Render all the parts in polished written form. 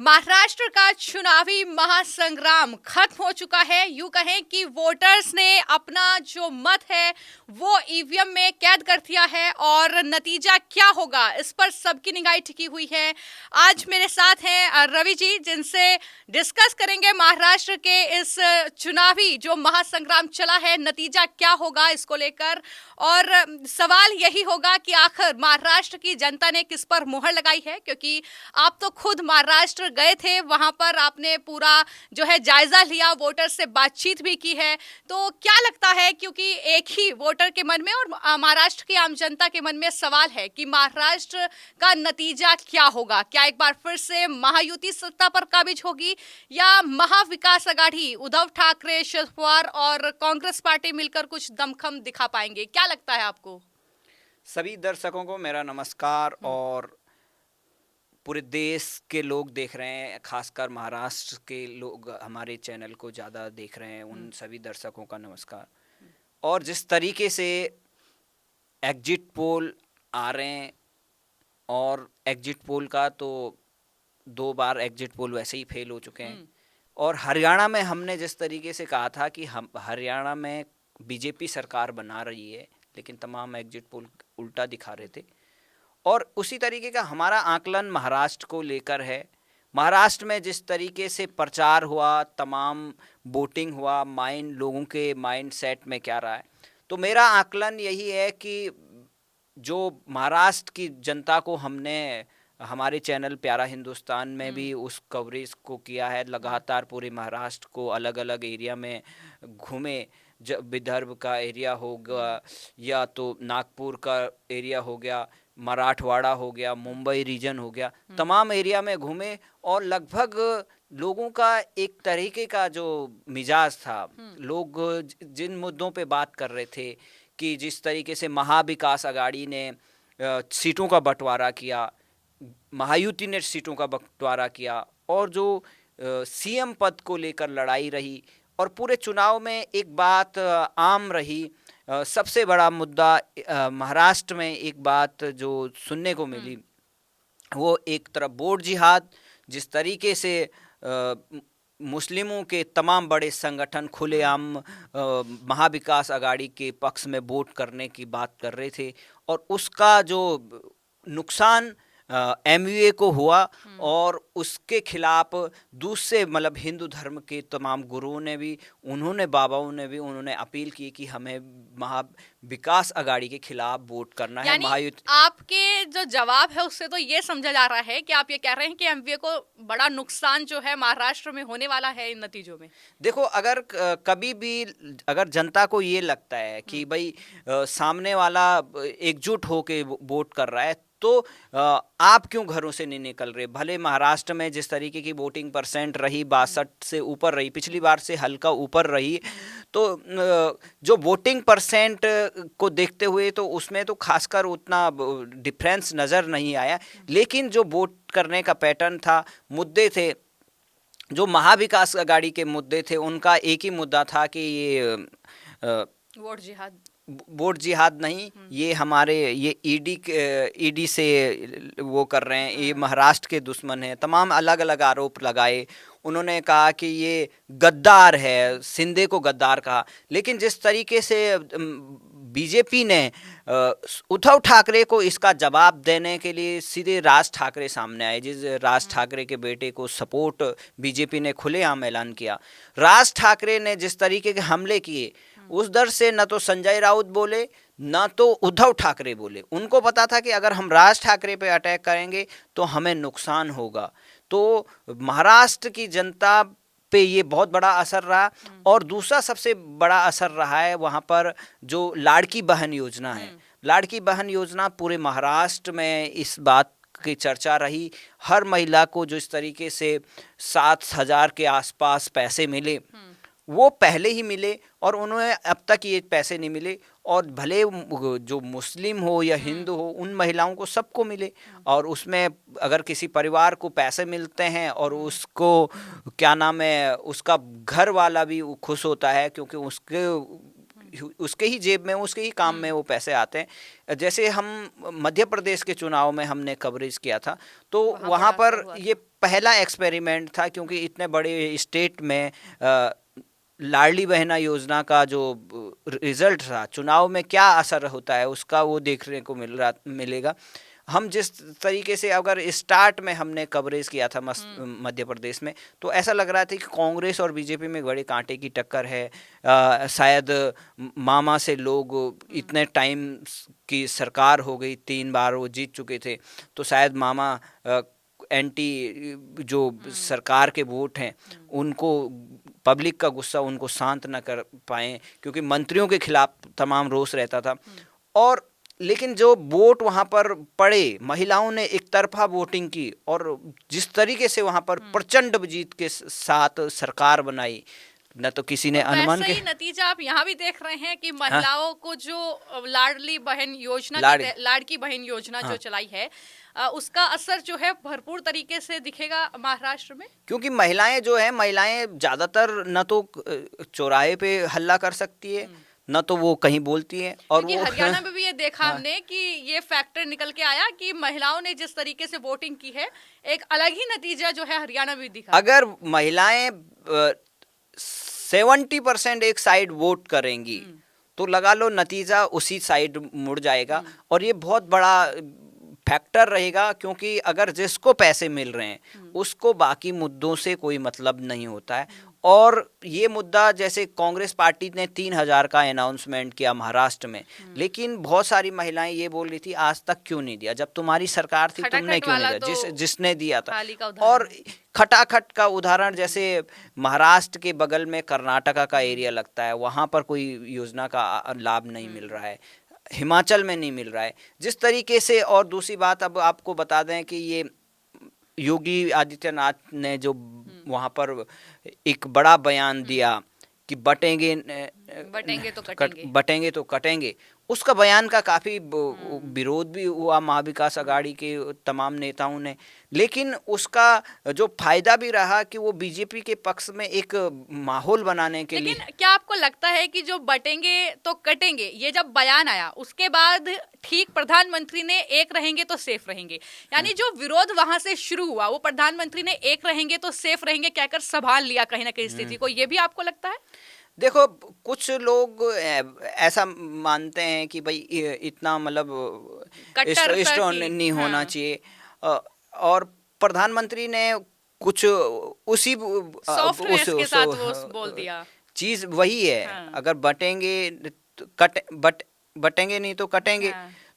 महाराष्ट्र का चुनावी महासंग्राम खत्म हो चुका है। यूं कहें कि वोटर्स ने अपना जो मत है वो ईवीएम में कैद कर दिया है और नतीजा क्या होगा इस पर सबकी निगाह टिकी हुई है। आज मेरे साथ हैं रवि जी, जिनसे डिस्कस करेंगे महाराष्ट्र के इस चुनावी जो महासंग्राम चला है, नतीजा क्या होगा इसको लेकर। और सवाल यही होगा कि आखिर महाराष्ट्र की जनता ने किस पर मुहर लगाई है, क्योंकि आप तो खुद महाराष्ट्र गए थे, वहां पर आपने पूरा जो है जायजा लिया, वोटर से बातचीत भी की है। तो क्या लगता है, क्योंकि एक ही वोटर के मन में और महाराष्ट्र की आम जनता के मन में सवाल है कि महाराष्ट्र का नतीजा क्या होगा? क्या एक बार फिर से महायुति सत्ता पर काबिज होगी या महाविकास आघाड़ी उद्धव ठाकरे, शरद पवार और कांग्रेस पार्टी मिलकर कुछ दमखम दिखा पाएंगे? क्या लगता है आपको? सभी दर्शकों को मेरा नमस्कार। और पूरे देश के लोग देख रहे हैं, खासकर महाराष्ट्र के लोग हमारे चैनल को ज़्यादा देख रहे हैं, उन सभी दर्शकों का नमस्कार। और जिस तरीके से एग्जिट पोल आ रहे हैं, और एग्जिट पोल का तो 2 बार एग्जिट पोल वैसे ही फेल हो चुके हैं। और हरियाणा में हमने जिस तरीके से कहा था कि हम हरियाणा में बीजेपी सरकार बना रही है, लेकिन तमाम एग्जिट पोल उल्टा दिखा रहे थे। और उसी तरीके का हमारा आकलन महाराष्ट्र को लेकर है। महाराष्ट्र में जिस तरीके से प्रचार हुआ, तमाम वोटिंग हुआ, लोगों के माइंड सेट में क्या रहा है, तो मेरा आकलन यही है कि जो महाराष्ट्र की जनता को हमने हमारे चैनल प्यारा हिंदुस्तान में भी उस कवरेज को किया है, लगातार पूरे महाराष्ट्र को अलग अलग एरिया में घूमे। विदर्भ का एरिया हो गया, या तो नागपुर का एरिया हो गया, मराठवाड़ा हो गया, मुंबई रीजन हो गया, तमाम एरिया में घूमे। और लगभग लोगों का एक तरीके का जो मिजाज था, लोग जिन मुद्दों पे बात कर रहे थे कि जिस तरीके से महाविकास आघाड़ी ने सीटों का बंटवारा किया, महायुति ने सीटों का बंटवारा किया, और जो सीएम पद को लेकर लड़ाई रही, और पूरे चुनाव में एक बात आम रही, सबसे बड़ा मुद्दा महाराष्ट्र में एक बात जो सुनने को मिली, वो एक तरफ वोट जिहाद, जिस तरीके से मुस्लिमों के तमाम बड़े संगठन खुलेआम महाविकास आघाड़ी के पक्ष में वोट करने की बात कर रहे थे, और उसका जो नुकसान एमयूए को हुआ, और उसके खिलाफ दूसरे मतलब हिंदू धर्म के तमाम गुरुओं ने भी, बाबाओं ने भी उन्होंने अपील की कि हमें महाविकास आघाड़ी के खिलाफ वोट करना है। महायुति आपके जो जवाब है उससे तो ये समझा जा रहा है कि आप ये कह रहे हैं कि एमवीए को बड़ा नुकसान जो है महाराष्ट्र में होने वाला है इन नतीजों में। देखो, अगर कभी भी अगर जनता को ये लगता है कि भाई सामने वाला एकजुट होके वोट कर रहा है, तो आप क्यों घरों से नहीं निकल रहे? भले महाराष्ट्र में जिस तरीके की वोटिंग परसेंट रही, 62 से ऊपर रही, पिछली बार से हल्का ऊपर रही, तो जो वोटिंग परसेंट को देखते हुए तो उसमें तो खासकर उतना डिफरेंस नज़र नहीं आया। लेकिन जो वोट करने का पैटर्न था, मुद्दे थे, जो महाविकास आघाड़ी के मुद्दे थे, उनका एक ही मुद्दा था कि ये वोट जिहाद नहीं, ये हमारे ये ईडी से वो कर रहे हैं, ये महाराष्ट्र के दुश्मन हैं, तमाम अलग अलग आरोप लगाए। उन्होंने कहा कि ये गद्दार है, शिंदे को गद्दार कहा। लेकिन जिस तरीके से बीजेपी ने उद्धव ठाकरे को इसका जवाब देने के लिए सीधे राज ठाकरे सामने आए, जिस राज ठाकरे के बेटे को सपोर्ट बीजेपी ने खुलेआम ऐलान किया। राज ठाकरे ने जिस तरीके के हमले किए, उस दर से न तो संजय राउत बोले, न तो उद्धव ठाकरे बोले। उनको पता था कि अगर हम राज ठाकरे पे अटैक करेंगे तो हमें नुकसान होगा। तो महाराष्ट्र की जनता पे ये बहुत बड़ा असर रहा। और दूसरा सबसे बड़ा असर रहा है वहाँ पर जो लाड़की बहन योजना है। लाड़की बहन योजना पूरे महाराष्ट्र में इस बात की चर्चा रही। हर महिला को जो इस तरीके से 7,000 के आसपास पैसे मिले, वो पहले ही मिले, और उन्हें अब तक ये पैसे नहीं मिले। और भले जो मुस्लिम हो या हिंदू हो, उन महिलाओं को सबको मिले। और उसमें अगर किसी परिवार को पैसे मिलते हैं और उसको क्या नाम है, उसका घर वाला भी खुश होता है, क्योंकि उसके उसके ही जेब में, उसके ही काम में वो पैसे आते हैं। जैसे हम मध्य प्रदेश के चुनाव में हमने कवरेज किया था, तो वहाँ बड़ा असर पर हुआ ये था। पहला एक्सपेरिमेंट था, क्योंकि इतने बड़े स्टेट में लाडली बहना योजना का जो रिजल्ट था, चुनाव में क्या असर होता है उसका वो देखने को मिलेगा। हम जिस तरीके से अगर स्टार्ट में हमने कवरेज किया था मध्य प्रदेश में, तो ऐसा लग रहा था कि कांग्रेस और बीजेपी में बड़े कांटे की टक्कर है। शायद मामा से लोग इतने टाइम की सरकार हो गई, 3 बार वो जीत चुके थे, तो शायद मामा एंटी जो सरकार के वोट हैं उनको, पब्लिक का गुस्सा उनको शांत न कर पाए, क्योंकि मंत्रियों के खिलाफ तमाम रोष रहता था। और लेकिन जो वोट वहाँ पर पड़े, महिलाओं ने एक तरफा वोटिंग की, और जिस तरीके से वहाँ पर प्रचंड जीत के साथ सरकार बनाई, न तो किसी ने तो अनुमान वैसा के। ही नतीजा आप यहाँ भी देख रहे हैं कि हाँ, महिलाओं को जो लाडली बहन योजना लाड़की बहन योजना हाँ, जो चलाई है, उसका असर जो है भरपूर तरीके से दिखेगा महाराष्ट्र में। क्योंकि महिलाएं जो है, महिलाएं ज्यादातर न तो चौराहे पे हल्ला कर सकती है, न तो वो कहीं बोलती है। और क्योंकि वो हरियाणा में भी ये देखा हाँ, हमने कि ये फैक्टर निकल के आया कि महिलाओं ने जिस तरीके से वोटिंग की है, एक अलग ही नतीजा जो है हरियाणा में भी दिखा। अगर महिलाएं 70% एक साइड वोट करेंगी, तो लगा लो नतीजा उसी साइड मुड़ जाएगा। और ये बहुत बड़ा फैक्टर रहेगा, क्योंकि अगर जिसको पैसे मिल रहे हैं उसको बाकी मुद्दों से कोई मतलब नहीं होता है। और ये मुद्दा, जैसे कांग्रेस पार्टी ने 3,000 का अनाउंसमेंट किया महाराष्ट्र में, लेकिन बहुत सारी महिलाएं ये बोल रही थी आज तक क्यों नहीं दिया, जब तुम्हारी सरकार थी तुमने क्यों नहीं दिया, जिसने दिया था। और खटाखट का उदाहरण, जैसे महाराष्ट्र के बगल में कर्नाटका का एरिया लगता है, वहाँ पर कोई योजना का लाभ नहीं मिल रहा है, हिमाचल में नहीं मिल रहा है जिस तरीके से। और दूसरी बात, अब आपको बता दें कि ये योगी आदित्यनाथ ने जो वहाँ पर एक बड़ा बयान दिया कि बटेंगे तो कटेंगे, उसका बयान का काफ़ी विरोध भी हुआ महाविकास अघाड़ी के तमाम नेताओं ने। लेकिन उसका जो फायदा भी रहा कि वो बीजेपी के पक्ष में एक माहौल बनाने के लिए। लेकिन क्या आपको लगता है कि जो बटेंगे तो कटेंगे, ये जब बयान आया उसके बाद ठीक प्रधानमंत्री ने एक रहेंगे तो सेफ रहेंगे, यानी जो विरोध वहां से शुरू हुआ वो प्रधानमंत्री ने एक रहेंगे तो सेफ रहेंगे कहकर संभाल लिया कहीं ना कहीं स्थिति को, ये भी आपको लगता है? देखो, कुछ लोग ऐसा मानते हैं कि भाई इतना मतलब स्ट्रॉन्ग नहीं होना चाहिए, और प्रधानमंत्री ने कुछ उसी सॉफ्टनेस के साथ वो बोल दिया। चीज वही है, अगर बटेंगे तो बटेंगे नहीं तो कटेंगे,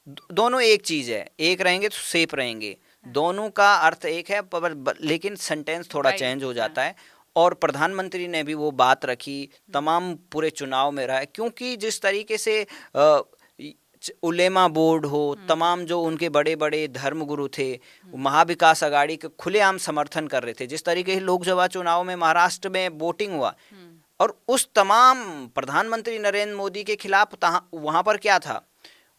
दोनों एक चीज है। एक रहेंगे तो सेफ रहेंगे, दोनों का अर्थ एक है, पर लेकिन सेंटेंस थोड़ा चेंज हो जाता है। और प्रधानमंत्री ने भी वो बात रखी, तमाम पूरे चुनाव में रहा है, क्योंकि जिस तरीके से उलेमा बोर्ड हो, तमाम जो उनके बड़े बड़े धर्मगुरु थे, महाविकास अघाड़ी के खुलेआम समर्थन कर रहे थे। जिस तरीके से लोकसभा चुनाव में महाराष्ट्र में वोटिंग हुआ, और उस तमाम प्रधानमंत्री नरेंद्र मोदी के खिलाफ वहाँ पर क्या था,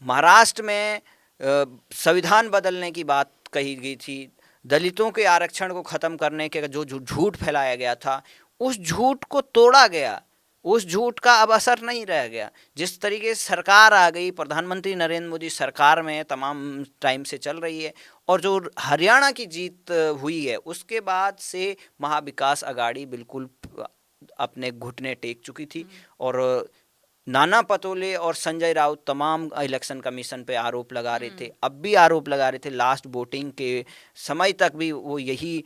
महाराष्ट्र में संविधान बदलने की बात कही गई थी, दलितों के आरक्षण को ख़त्म करने के जो झूठ फैलाया गया था, उस झूठ को तोड़ा गया, उस झूठ का अब असर नहीं रह गया। जिस तरीके से सरकार आ गई, प्रधानमंत्री नरेंद्र मोदी सरकार में तमाम टाइम से चल रही है, और जो हरियाणा की जीत हुई है उसके बाद से महाविकास अघाड़ी बिल्कुल अपने घुटने टेक चुकी थी। और नाना पटोले और संजय राउत तमाम इलेक्शन कमीशन पे आरोप लगा रहे थे, अब भी आरोप लगा रहे थे, लास्ट वोटिंग के समय तक भी वो यही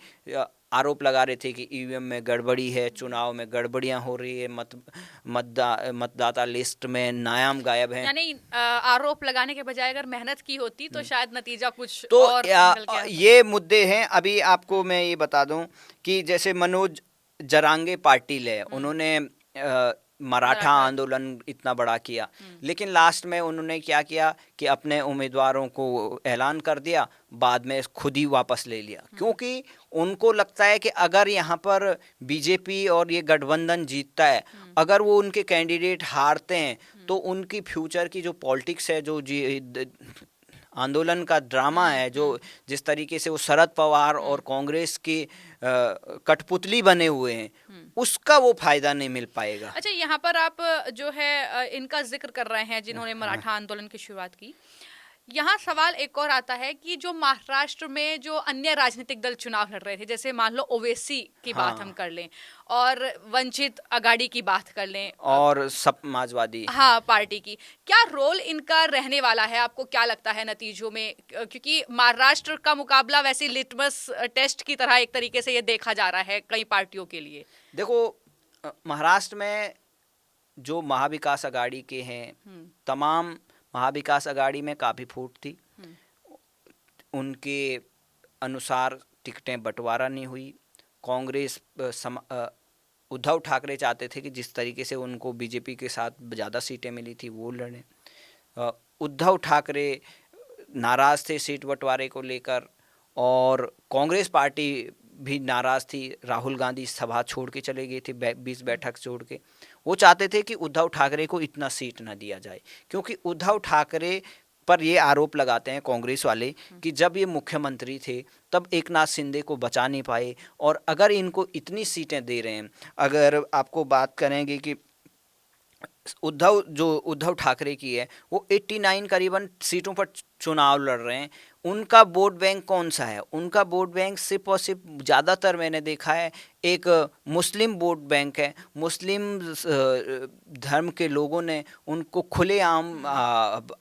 आरोप लगा रहे थे कि ईवीएम में गड़बड़ी है, चुनाव में गड़बड़ियां हो रही है, मतदाता लिस्ट में नाम गायब है। यानी आरोप लगाने के बजाय अगर मेहनत की होती तो शायद नतीजा कुछ तो और निकल के आता। ये मुद्दे हैं। अभी आपको मैं ये बता दूं कि जैसे मनोज जरांगे पाटिल है, उन्होंने मराठा आंदोलन इतना बड़ा किया, लेकिन लास्ट में उन्होंने क्या किया कि अपने उम्मीदवारों को ऐलान कर दिया, बाद में खुद ही वापस ले लिया, क्योंकि उनको लगता है कि अगर यहाँ पर बीजेपी और ये गठबंधन जीतता है, अगर वो उनके कैंडिडेट हारते हैं तो उनकी फ्यूचर की जो पॉलिटिक्स है, जो आंदोलन का ड्रामा है, जो जिस तरीके से वो शरद पवार और कांग्रेस की कठपुतली बने हुए हैं, उसका वो फायदा नहीं मिल पाएगा। अच्छा, यहाँ पर आप जो है इनका जिक्र कर रहे हैं जिन्होंने हाँ। मराठा आंदोलन की शुरुआत की। यहाँ सवाल एक और आता है कि जो महाराष्ट्र में जो अन्य राजनीतिक दल चुनाव लड़ रहे थे, जैसे मान लो ओवैसी की बात हम हाँ। कर लें और वंचित अगाड़ी की बात कर लें और सब समाजवादी। हाँ पार्टी की, क्या रोल इनका रहने वाला है? आपको क्या लगता है नतीजों में? क्योंकि महाराष्ट्र का मुकाबला वैसे लिटमस टेस्ट की तरह एक तरीके से ये देखा जा रहा है कई पार्टियों के लिए। देखो, महाराष्ट्र में जो महाविकास अघाड़ी के हैं, तमाम महाविकास अघाड़ी में काफ़ी फूट थी, उनके अनुसार टिकटें बंटवारा नहीं हुई। कांग्रेस उद्धव ठाकरे चाहते थे कि जिस तरीके से उनको बीजेपी के साथ ज़्यादा सीटें मिली थी वो लड़ें। उद्धव ठाकरे नाराज़ थे सीट बंटवारे को लेकर, और कांग्रेस पार्टी भी नाराज़ थी। राहुल गांधी सभा छोड़ के चले गए थे, 20 बैठक छोड़ के। वो चाहते थे कि उद्धव ठाकरे को इतना सीट ना दिया जाए, क्योंकि उद्धव ठाकरे पर ये आरोप लगाते हैं कांग्रेस वाले कि जब ये मुख्यमंत्री थे तब एकनाथ शिंदे को बचा नहीं पाए, और अगर इनको इतनी सीटें दे रहे हैं, अगर आपको बात करेंगे कि उद्धव ठाकरे की है, वो 89 करीबन सीटों पर चुनाव लड़ रहे हैं, उनका वोट बैंक कौन सा है? उनका वोट बैंक सिर्फ और सिर्फ, ज़्यादातर मैंने देखा है, एक मुस्लिम वोट बैंक है। मुस्लिम धर्म के लोगों ने उनको खुलेआम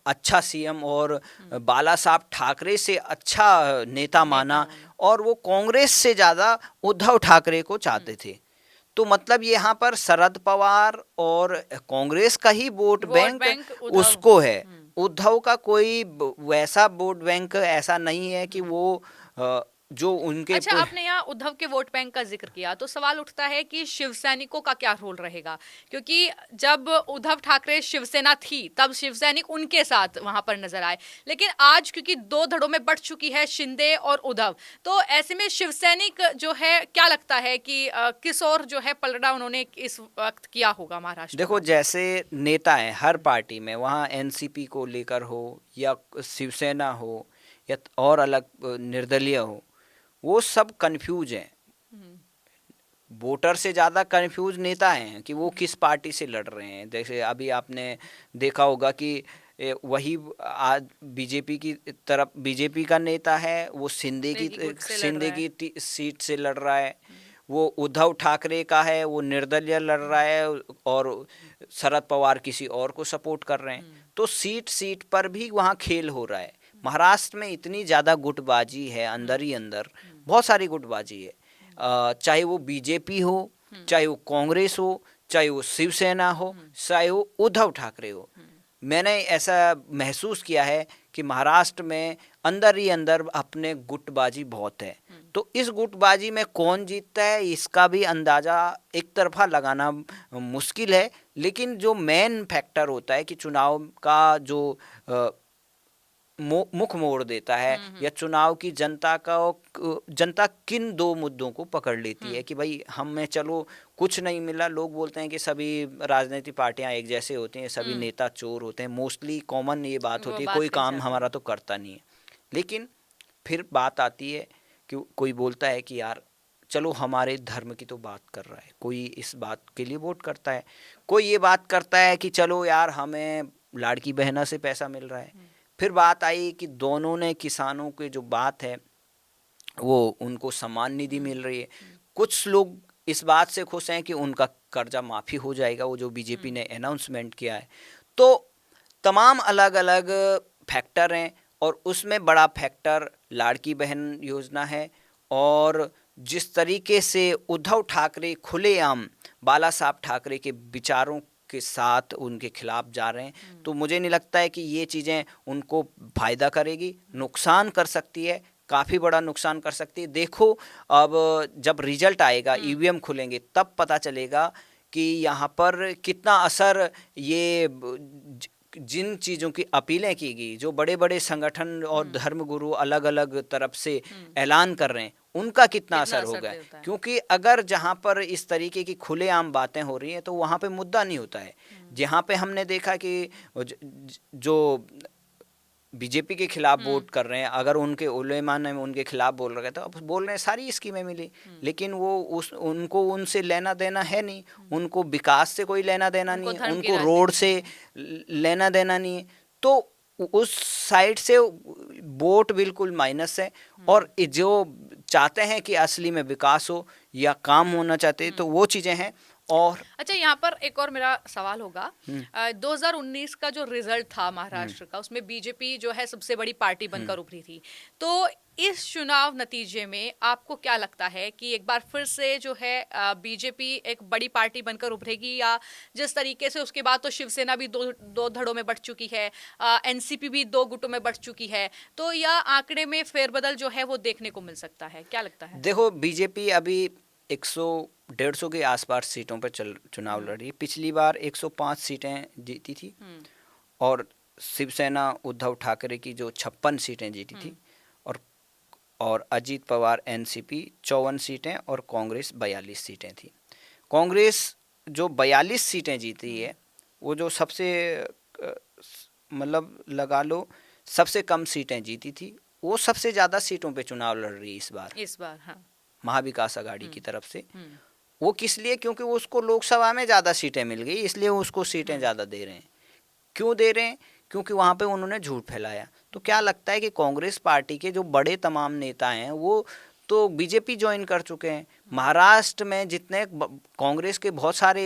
अच्छा सीएम और बाला साहब ठाकरे से अच्छा नेता माना, और वो कांग्रेस से ज़्यादा उद्धव ठाकरे को चाहते थे। तो मतलब यहाँ पर शरद पवार और कांग्रेस का ही वोट बैंक उसको है। उद्धव का कोई वैसा वोट बैंक ऐसा नहीं है कि वो जो उनके। अच्छा, आपने यहाँ उद्धव के वोट बैंक का जिक्र किया तो सवाल उठता है कि शिव सैनिकों का क्या रोल रहेगा? क्योंकि जब उद्धव ठाकरे शिवसेना थी तब शिव सैनिक उनके साथ वहां पर नजर आए, लेकिन आज क्योंकि दो धड़ों में बढ़ चुकी है शिंदे और उद्धव, तो ऐसे में शिव सैनिक जो है, क्या लगता है कि किस ओर जो है पलड़ा उन्होंने इस वक्त किया होगा महाराष्ट्र? देखो, जैसे नेता है हर पार्टी में, वहाँ एनसीपी को लेकर हो या शिवसेना हो या और अलग निर्दलीय हो, वो सब कंफ्यूज हैं। वोटर से ज़्यादा कंफ्यूज नेता हैं कि वो किस पार्टी से लड़ रहे हैं। जैसे अभी आपने देखा होगा कि वही आज बीजेपी की तरफ, बीजेपी का नेता है, वो शिंदे की सीट से लड़ रहा है। वो उद्धव ठाकरे का है, वो निर्दलीय लड़ रहा है, और शरद पवार किसी और को सपोर्ट कर रहे हैं। तो सीट सीट पर भी वहाँ खेल हो रहा है। महाराष्ट्र में इतनी ज़्यादा गुटबाजी है, अंदर ही अंदर बहुत सारी गुटबाजी है। चाहे वो बीजेपी हो, चाहे वो कांग्रेस हो, चाहे वो शिवसेना हो, चाहे वो उद्धव ठाकरे हो। मैंने ऐसा महसूस किया है कि महाराष्ट्र में अंदर ही अंदर अपने गुटबाजी बहुत है। तो इस गुटबाजी में कौन जीतता है इसका भी अंदाज़ा एक तरफा लगाना मुश्किल है, लेकिन जो मेन फैक्टर होता है कि चुनाव का जो मुख मोड़ देता है, या चुनाव की जनता किन दो मुद्दों को पकड़ लेती है कि भाई हमें चलो कुछ नहीं मिला। लोग बोलते हैं कि सभी राजनीतिक पार्टियां एक जैसे होती हैं, सभी नेता चोर होते हैं, मोस्टली कॉमन ये बात होती है, कोई काम हमारा तो करता नहीं है। लेकिन फिर बात आती है कि कोई बोलता है कि यार चलो हमारे धर्म की तो बात कर रहा है, कोई इस बात के लिए वोट करता है, कोई ये बात करता है कि चलो यार हमें लाड़की बहना से पैसा मिल रहा है। फिर बात आई कि दोनों ने, किसानों के जो बात है वो उनको सम्मान निधि मिल रही है। कुछ लोग इस बात से खुश हैं कि उनका कर्जा माफ़ी हो जाएगा, वो जो बीजेपी ने अनाउंसमेंट किया है। तो तमाम अलग अलग फैक्टर हैं, और उसमें बड़ा फैक्टर लाड़की बहन योजना है। और जिस तरीके से उद्धव ठाकरे खुलेआम बाला साहब ठाकरे के विचारों के साथ उनके खिलाफ जा रहे हैं, तो मुझे नहीं लगता है कि ये चीज़ें उनको फ़ायदा करेगी, नुकसान कर सकती है, काफ़ी बड़ा नुकसान कर सकती है। देखो, अब जब रिजल्ट आएगा, ईवीएम खुलेंगे, तब पता चलेगा कि यहाँ पर कितना असर ये जिन चीज़ों की अपीलें की गई, जो बड़े बड़े संगठन और धर्मगुरु अलग अलग तरफ से ऐलान कर रहे हैं, उनका कितना असर होगा। क्योंकि अगर जहाँ पर इस तरीके की खुलेआम बातें हो रही हैं तो वहाँ पे मुद्दा नहीं होता है। जहाँ पे हमने देखा कि जो बीजेपी के खिलाफ वोट कर रहे हैं, अगर उनके उलेमा ने उनके खिलाफ बोल रहे हैं तो अब बोल रहे हैं सारी स्कीमें मिली, लेकिन वो उनको उनसे लेना देना है नहीं, उनको विकास से कोई लेना देना नहीं है, उनको रोड से लेना देना नहीं है, तो उस साइड से वोट बिल्कुल माइनस है। और जो चाहते हैं कि असली में विकास हो या काम होना चाहते हैं तो वो चीज़ें हैं। और अच्छा, यहाँ पर एक और मेरा सवाल होगा, 2019 का जो रिजल्ट था महाराष्ट्र का, उसमें बीजेपी जो है सबसे बड़ी पार्टी बनकर उभरी थी। तो इस चुनाव नतीजे में आपको क्या लगता है कि एक बार फिर से जो है बीजेपी एक बड़ी पार्टी बनकर उभरेगी, या जिस तरीके से उसके बाद तो शिवसेना भी दो धड़ों में बंट चुकी है, एनसीपी भी 2 गुटों में बंट चुकी है, तो यह आंकड़े में फेरबदल जो है वो देखने को मिल सकता है, क्या लगता है? देखो, बीजेपी अभी 100-150 के आसपास सीटों पर चुनाव लड़ रही है। पिछली बार 105 सीटें जीती थी, और शिवसेना उद्धव ठाकरे की जो 56 सीटें जीती थी, और अजीत पवार एनसीपी 54 सीटें, और कांग्रेस 42 सीटें थी। कांग्रेस जो 42 सीटें जीती है, वो जो सबसे मतलब लगा लो सबसे कम सीटें जीती थी, वो सबसे ज़्यादा सीटों पे चुनाव लड़ रही है इस बार। हाँ। महाविकास आघाड़ी की तरफ से। वो किस लिए? क्योंकि उसको लोकसभा में ज़्यादा सीटें मिल गई, इसलिए उसको सीटें ज़्यादा दे रहे हैं। क्यों दे रहे हैं? क्योंकि वहाँ पे उन्होंने झूठ फैलाया। तो क्या लगता है कि कांग्रेस पार्टी के जो बड़े तमाम नेता हैं वो तो बीजेपी ज्वाइन कर चुके हैं। महाराष्ट्र में जितने कांग्रेस के बहुत सारे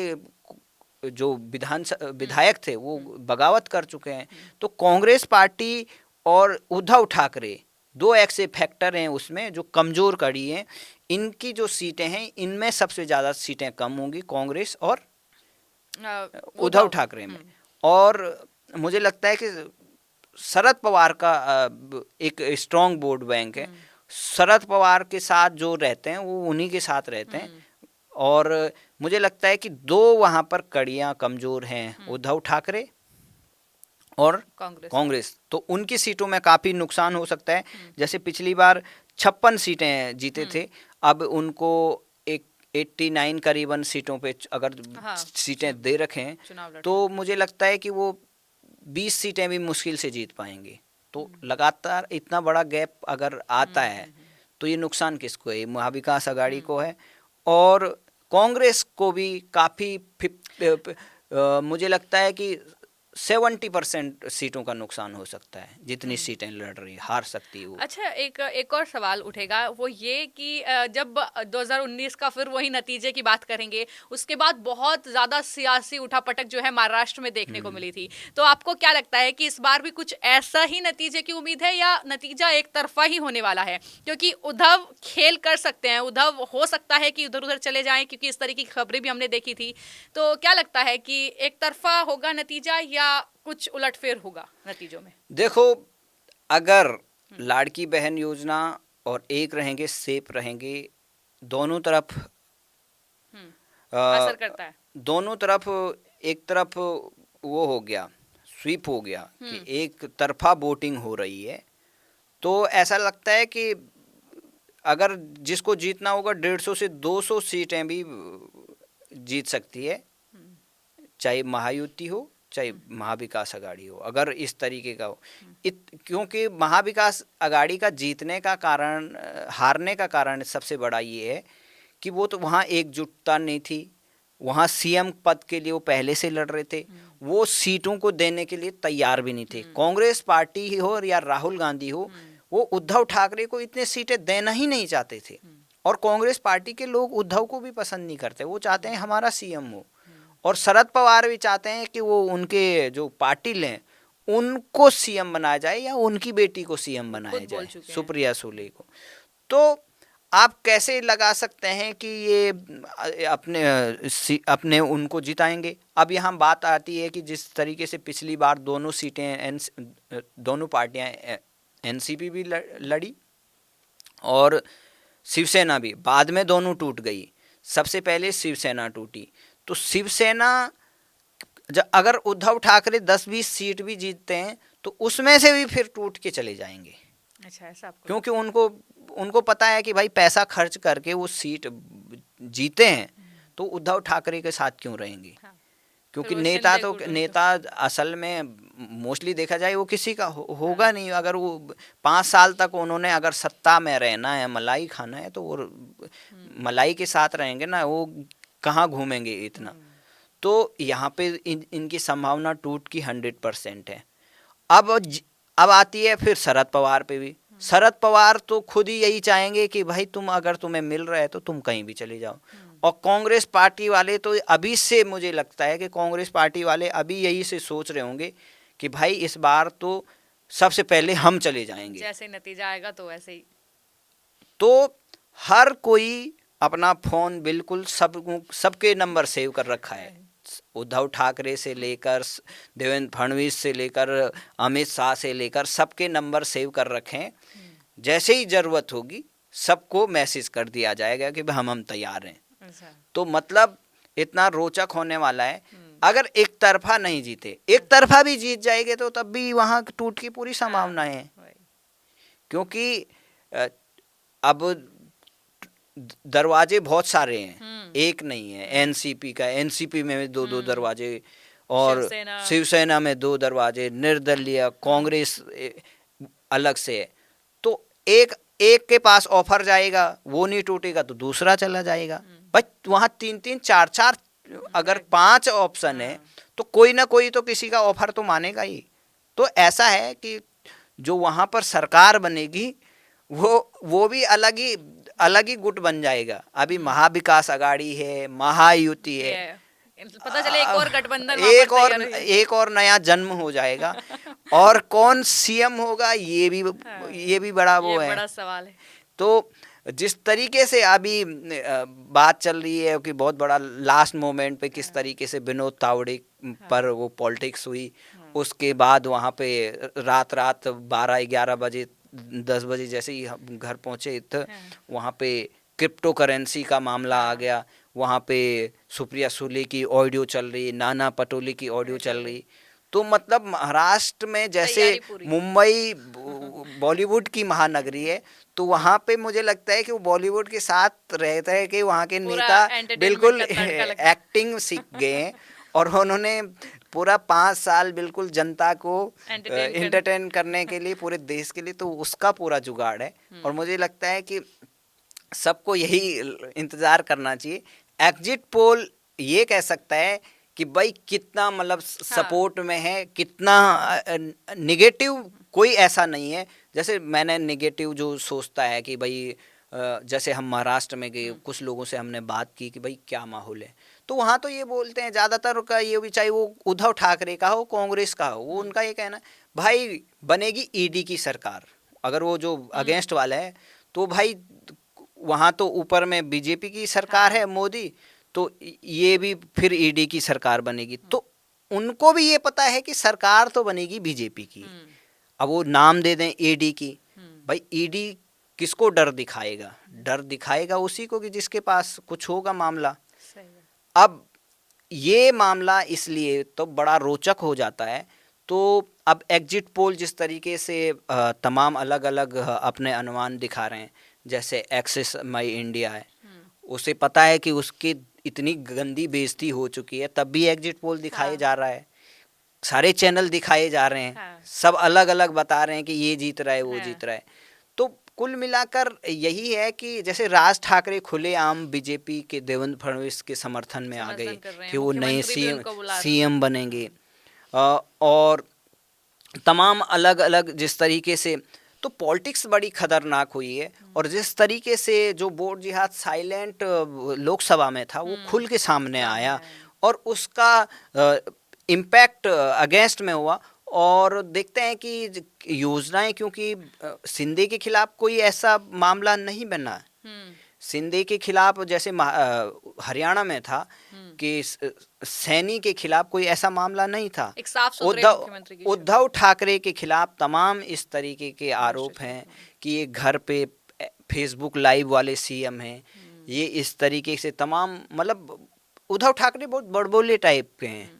जो विधायक थे वो बगावत कर चुके हैं। तो कांग्रेस पार्टी और उद्धव ठाकरे 2 ऐसे फैक्टर हैं उसमें जो कमज़ोर कड़ी हैं। इनकी जो सीटें हैं इनमें सबसे ज़्यादा सीटें कम होंगी कांग्रेस और उद्धव ठाकरे में। और मुझे लगता है कि शरद पवार का एक स्ट्रॉन्ग वोट बैंक है। शरद पवार के साथ जो रहते हैं वो उन्हीं के साथ रहते हैं। और मुझे लगता है कि 2 वहाँ पर कड़ियाँ कमज़ोर हैं, उद्धव ठाकरे और कांग्रेस। तो उनकी सीटों में काफ़ी नुकसान हो सकता है। जैसे पिछली बार 56 सीटें जीते थे, अब उनको 89 करीबन सीटों पे अगर सीटें दे रखें तो मुझे लगता है कि वो 20 सीटें भी मुश्किल से जीत पाएंगे। तो लगातार इतना बड़ा गैप अगर आता है तो ये नुकसान किसको है? महाविकास आघाड़ी को है। और कांग्रेस को भी काफ़ी मुझे लगता है कि 70% सीटों का नुकसान हो सकता है। जितनी सीटें लड़ रही हार सकती है वो। अच्छा, एक और सवाल उठेगा, वो ये कि जब 2019 का फिर वही नतीजे की बात करेंगे, उसके बाद बहुत ज़्यादा सियासी उठापटक जो है महाराष्ट्र में देखने को मिली थी। तो आपको क्या लगता है कि इस बार भी कुछ ऐसा ही नतीजे की उम्मीद है, या नतीजा एक तरफा ही होने वाला है? क्योंकि उद्धव खेल कर सकते हैं, उद्धव हो सकता है कि उधर उधर चले जाएं, क्योंकि इस तरीके की खबरें भी हमने देखी थी। तो क्या लगता है कि एक तरफा होगा नतीजा या कुछ उलटफेर होगा नतीजों में? देखो, अगर लाड़की बहन योजना और एक रहेंगे सेफ रहेंगे, दोनों तरफ असर करता है। दोनों तरफ एक तरफ वो हो गया, स्वीप हो गया कि एक तरफा वोटिंग हो रही है, तो ऐसा लगता है कि अगर जिसको जीतना होगा 150 से 200 सीटें भी जीत सकती है, चाहे महायुति हो चाहे महाविकास आघाड़ी हो, अगर इस तरीके का हो। क्योंकि महाविकास आघाड़ी का जीतने का कारण, हारने का कारण सबसे बड़ा ये है कि वो तो वहाँ एकजुटता नहीं थी। वहाँ सीएम पद के लिए वो पहले से लड़ रहे थे, वो सीटों को देने के लिए तैयार भी नहीं थे। कांग्रेस पार्टी ही हो या राहुल गांधी हो, वो उद्धव ठाकरे को इतने सीटें देना ही नहीं चाहते थे। और कांग्रेस पार्टी के लोग उद्धव को भी पसंद नहीं करते, वो चाहते हैं हमारा सीएम हो। और शरद पवार भी चाहते हैं कि वो उनके जो पार्टी लें उनको सीएम बनाया जाए या उनकी बेटी को सीएम बनाया जाए, सुप्रिया सुले को। तो आप कैसे लगा सकते हैं कि ये अपने उनको जिताएंगे? अब यहाँ बात आती है कि जिस तरीके से पिछली बार दोनों सीटें दोनों पार्टियां एनसीपी भी लड़ी और शिवसेना भी, बाद में दोनों टूट गई। सबसे पहले शिवसेना टूटी, तो शिवसेना अगर उद्धव ठाकरे 10-20 सीट भी जीतते हैं तो उसमें से भी फिर टूट के चले जाएंगे। अच्छा, ऐसा आपको? क्योंकि उनको पता है कि भाई पैसा खर्च करके वो सीट जीते हैं तो उद्धव ठाकरे के साथ क्यों रहेंगे? क्योंकि नेता असल में मोस्टली देखा जाए वो किसी का होगा नहीं। अगर वो 5 साल तक उन्होंने अगर सत्ता में रहना है, मलाई खाना है, तो वो मलाई के साथ रहेंगे ना, वो कहाँ घूमेंगे इतना। तो यहाँ पे इनकी संभावना टूट की 100% है। अब आती है फिर शरद पवार पे भी। शरद पवार तो खुद ही यही चाहेंगे कि भाई तुम, अगर तुम्हें मिल रहा है तो तुम कहीं भी चले जाओ। और कांग्रेस पार्टी वाले तो अभी से, मुझे लगता है कि कांग्रेस पार्टी वाले अभी यही से सोच रहे होंगे कि भाई इस बार तो सबसे पहले हम चले जाएंगे, जैसे नतीजा आएगा तो वैसे ही। तो हर कोई अपना फोन बिल्कुल सबके नंबर सेव कर रखा है। उद्धव ठाकरे से लेकर देवेंद्र फडणवीस से लेकर अमित शाह से लेकर सबके नंबर सेव कर रखे हैं। जैसे ही जरूरत होगी सबको मैसेज कर दिया जाएगा कि हम तैयार हैं। तो मतलब इतना रोचक होने वाला है। अगर एक तरफा नहीं जीते, एक तरफा भी जीत जाएंगे तो तब भी वहां टूट की पूरी संभावना है। क्योंकि अब दरवाजे बहुत सारे हैं, एक नहीं है। एनसीपी का, एनसीपी में 2-2 दरवाजे, और शिवसेना में 2 दरवाजे, निर्दलीय कांग्रेस अलग से है। तो एक के पास ऑफर जाएगा, वो नहीं टूटेगा तो दूसरा चला जाएगा। बस वहाँ 3-3 4-4 अगर 5 ऑप्शन है तो कोई ना कोई तो किसी का ऑफर तो मानेगा ही। तो ऐसा है कि जो वहाँ पर सरकार बनेगी वो भी अलग ही गुट बन जाएगा। अभी महाविकास अघाड़ी है, महायुति है, पता चले एक और गठबंधन, एक और नया जन्म हो जाएगा। और कौन सीएम होगा ये भी बड़ा वो है, बड़ा सवाल है। तो जिस तरीके से अभी बात चल रही है कि बहुत बड़ा लास्ट मोमेंट पे किस तरीके से विनोद तावड़े पर वो पॉलिटिक्स हुई, उसके बाद वहाँ पे रात 12-11 बजे 10 बजे जैसे ही हम घर पहुँचे तो वहाँ पे क्रिप्टो करेंसी का मामला आ गया। वहाँ पे सुप्रिया सुले की ऑडियो चल रही, नाना पटोले की ऑडियो चल रही। तो मतलब महाराष्ट्र में जैसे मुंबई बॉलीवुड की महानगरी है, तो वहाँ पे मुझे लगता है कि वो बॉलीवुड के साथ रहता है कि वहाँ के नेता बिल्कुल एक्टिंग सीख गए हैं और उन्होंने पूरा 5 साल बिल्कुल जनता को एंटरटेन करने के लिए, पूरे देश के लिए, तो उसका पूरा जुगाड़ है। और मुझे लगता है कि सबको यही इंतजार करना चाहिए। एग्जिट पोल ये कह सकता है कि भाई कितना मतलब सपोर्ट में है, कितना निगेटिव कोई ऐसा नहीं है। जैसे मैंने निगेटिव जो सोचता है कि भाई जैसे हम महाराष्ट्र में गए, कुछ लोगों से हमने बात की कि भाई क्या माहौल है, तो वहाँ तो ये बोलते हैं ज़्यादातर का ये भी, चाहे वो उद्धव ठाकरे का हो, कांग्रेस का हो, वो उनका ये कहना है भाई बनेगी ईडी की सरकार। अगर वो जो अगेंस्ट वाला है तो भाई वहाँ तो ऊपर में बीजेपी की सरकार है, मोदी, तो ये भी फिर ईडी की सरकार बनेगी। तो उनको भी ये पता है कि सरकार तो बनेगी बीजेपी की। अब वो नाम दे दें ईडी की, भाई ईडी किसको डर दिखाएगा? डर दिखाएगा उसी को कि जिसके पास कुछ होगा मामला। अब ये मामला इसलिए तो बड़ा रोचक हो जाता है। तो अब एग्जिट पोल जिस तरीके से तमाम अलग अलग अपने अनुमान दिखा रहे हैं, जैसे एक्सिस माई इंडिया है, उसे पता है कि उसकी इतनी गंदी बेइज्जती हो चुकी है, तब भी एग्जिट पोल दिखाए जा रहा है, सारे चैनल दिखाए जा रहे हैं, सब अलग अलग बता रहे हैं कि ये जीत रहा है, वो जीत रहा है। तो कुल मिलाकर यही है कि जैसे राज ठाकरे खुलेआम बीजेपी के देवेंद्र फडणवीस के समर्थन में आ गए कि वो नए सीएम बनेंगे, और तमाम अलग अलग जिस तरीके से, तो पॉलिटिक्स बड़ी खतरनाक हुई है। और जिस तरीके से जो वोट जिहाद साइलेंट लोकसभा में था वो खुल के सामने आया और उसका इम्पैक्ट अगेंस्ट में हुआ। और देखते हैं कि योजनाएं, क्योंकि सिंधे के खिलाफ कोई ऐसा मामला नहीं बना, सिंधे के खिलाफ जैसे हरियाणा में था कि सैनी के खिलाफ कोई ऐसा मामला नहीं था। उद्धव ठाकरे के खिलाफ तमाम इस तरीके के आरोप हैं कि ये घर पे फेसबुक लाइव वाले सीएम हैं, ये इस तरीके से तमाम, मतलब उद्धव ठाकरे बहुत बड़बोले टाइप के हैं,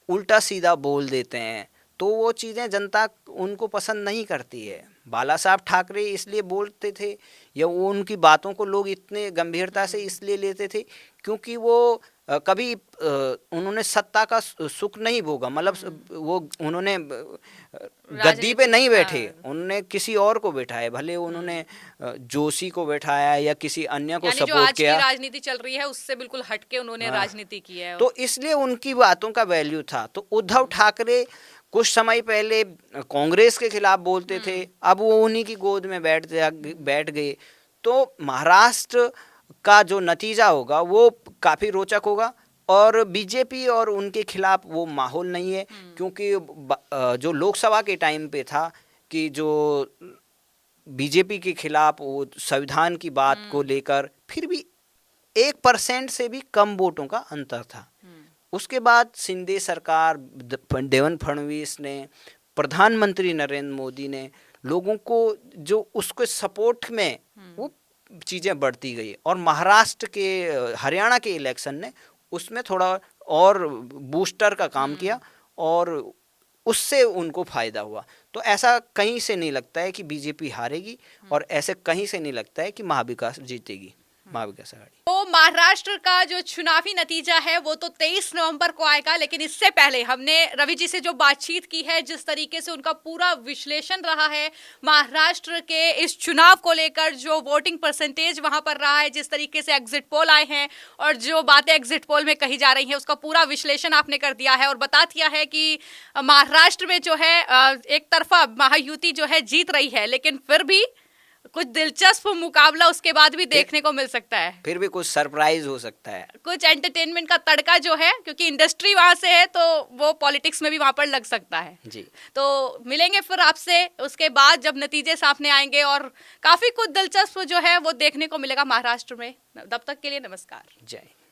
उल्टा सीधा बोल देते हैं, तो वो चीज़ें जनता उनको पसंद नहीं करती है। बाला साहब ठाकरे इसलिए बोलते थे या वो उनकी बातों को लोग इतने गंभीरता से इसलिए लेते थे क्योंकि वो कभी उन्होंने सत्ता का सुख नहीं भोगा, मतलब वो उन्होंने गद्दी पे नहीं बैठे, उन्होंने किसी और को बैठाया, भले उन्होंने जोशी को बैठाया या किसी अन्य को यानी जो सपोर्ट आज की किया, राजनीति चल रही है उससे बिल्कुल हटके उन्होंने राजनीति की है। तो इसलिए उनकी बातों का वैल्यू था। तो उद्धव ठाकरे कुछ समय पहले कांग्रेस के खिलाफ बोलते थे, अब वो उन्हीं की गोद में बैठ गए। तो महाराष्ट्र का जो नतीजा होगा वो काफ़ी रोचक होगा, और बीजेपी और उनके खिलाफ वो माहौल नहीं है, क्योंकि जो लोकसभा के टाइम पे था कि जो बीजेपी के खिलाफ वो संविधान की बात को लेकर फिर भी 1% से भी कम वोटों का अंतर था। उसके बाद शिंदे सरकार, देवेंद्र फडणवीस ने, प्रधानमंत्री नरेंद्र मोदी ने लोगों को जो उसके सपोर्ट में वो चीज़ें बढ़ती गई, और महाराष्ट्र के, हरियाणा के इलेक्शन ने उसमें थोड़ा और बूस्टर का काम किया, और उससे उनको फायदा हुआ। तो ऐसा कहीं से नहीं लगता है कि बीजेपी हारेगी, और ऐसे कहीं से नहीं लगता है कि महाविकास जीतेगी, महाविकास आघाड़ी। तो महाराष्ट्र का जो चुनावी नतीजा है वो तो 23 नवंबर को आएगा, लेकिन इससे पहले हमने रवि जी से जो बातचीत की है, जिस तरीके से उनका पूरा विश्लेषण रहा है महाराष्ट्र के इस चुनाव को लेकर, जो वोटिंग परसेंटेज वहां पर रहा है, जिस तरीके से एग्जिट पोल आए हैं और जो बातें एग्जिट पोल में कही जा रही हैं, उसका पूरा विश्लेषण आपने कर दिया है और बता दिया है कि महाराष्ट्र में जो है एक तरफा महायुति जो है जीत रही है, लेकिन फिर भी कुछ दिलचस्प मुकाबला उसके बाद भी देखने को मिल सकता है, फिर भी कुछ सरप्राइज हो सकता है, कुछ एंटरटेनमेंट का तड़का जो है, क्योंकि इंडस्ट्री वहां से है तो वो पॉलिटिक्स में भी वहां पर लग सकता है जी। तो मिलेंगे फिर आपसे उसके बाद जब नतीजे सामने आएंगे, और काफी कुछ दिलचस्प जो है वो देखने को मिलेगा महाराष्ट्र में। तब तक के लिए नमस्कार। जय।